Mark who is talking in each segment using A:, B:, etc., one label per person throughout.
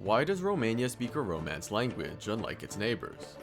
A: Why does Romania speak a Romance language, unlike its neighbors?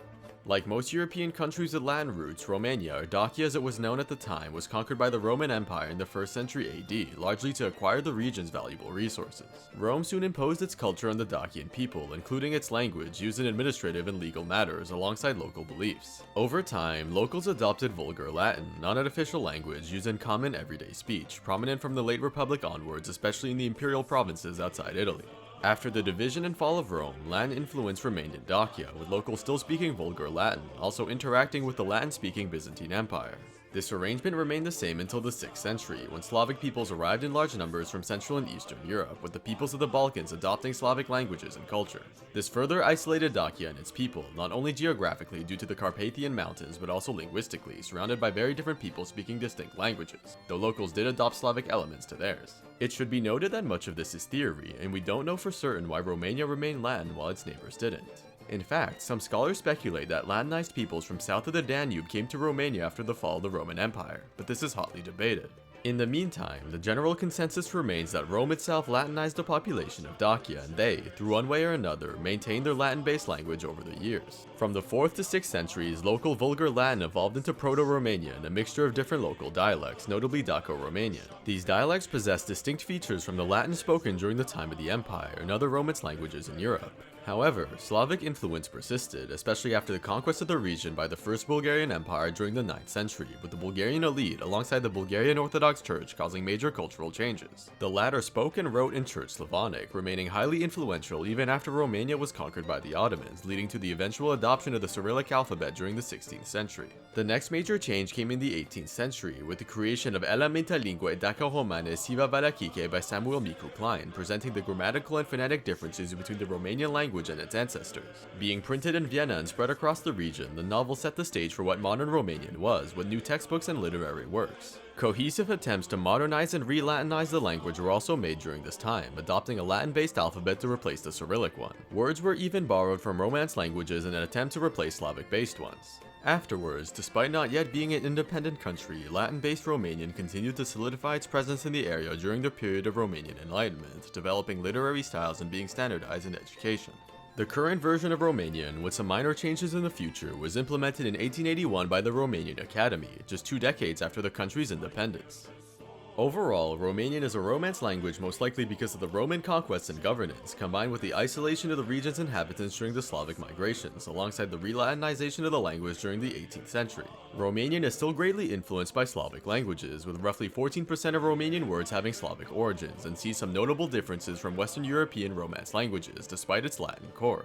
A: Like most European countries with Latin roots, Romania, or Dacia as it was known at the time, was conquered by the Roman Empire in the 1st century AD, largely to acquire the region's valuable resources. Rome soon imposed its culture on the Dacian people, including its language, used in administrative and legal matters, alongside local beliefs. Over time, locals adopted Vulgar Latin, not an official language, used in common everyday speech, prominent from the late Republic onwards, especially in the imperial provinces outside Italy. After the division and fall of Rome, Latin influence remained in Dacia, with locals still speaking Vulgar Latin, also interacting with the Latin-speaking Byzantine Empire. This arrangement remained the same until the 6th century, when Slavic peoples arrived in large numbers from Central and Eastern Europe, with the peoples of the Balkans adopting Slavic languages and culture. This further isolated Dacia and its people, not only geographically due to the Carpathian Mountains, but also linguistically, surrounded by very different people speaking distinct languages, though locals did adopt Slavic elements to theirs. It should be noted that much of this is theory, and we don't know for certain why Romania remained Latin while its neighbors didn't. In fact, some scholars speculate that Latinized peoples from south of the Danube came to Romania after the fall of the Roman Empire, but this is hotly debated. In the meantime, the general consensus remains that Rome itself Latinized the population of Dacia, and they, through one way or another, maintained their Latin-based language over the years. From the 4th to 6th centuries, local Vulgar Latin evolved into Proto-Romanian, a mixture of different local dialects, notably Daco-Romanian. These dialects possess distinct features from the Latin spoken during the time of the Empire and other Romance languages in Europe. However, Slavic influence persisted, especially after the conquest of the region by the First Bulgarian Empire during the 9th century, with the Bulgarian elite alongside the Bulgarian Orthodox Church causing major cultural changes. The latter spoke and wrote in Church Slavonic, remaining highly influential even after Romania was conquered by the Ottomans, leading to the eventual adoption of the Cyrillic alphabet during the 16th century. The next major change came in the 18th century, with the creation of Elementa Linguae Daco-Romane Siva Valachiche by Samuel Micu Klein, presenting the grammatical and phonetic differences between the Romanian language and its ancestors. Being printed in Vienna and spread across the region, the novel set the stage for what modern Romanian was, with new textbooks and literary works. Cohesive attempts to modernize and re-Latinize the language were also made during this time, adopting a Latin-based alphabet to replace the Cyrillic one. Words were even borrowed from Romance languages in an attempt to replace Slavic-based ones. Afterwards, despite not yet being an independent country, Latin-based Romanian continued to solidify its presence in the area during the period of Romanian Enlightenment, developing literary styles and being standardized in education. The current version of Romanian, with some minor changes in the future, was implemented in 1881 by the Romanian Academy, just 2 decades after the country's independence. Overall, Romanian is a Romance language most likely because of the Roman conquest and governance, combined with the isolation of the region's inhabitants during the Slavic migrations, alongside the re-Latinization of the language during the 18th century. Romanian is still greatly influenced by Slavic languages, with roughly 14% of Romanian words having Slavic origins, and sees some notable differences from Western European Romance languages, despite its Latin core.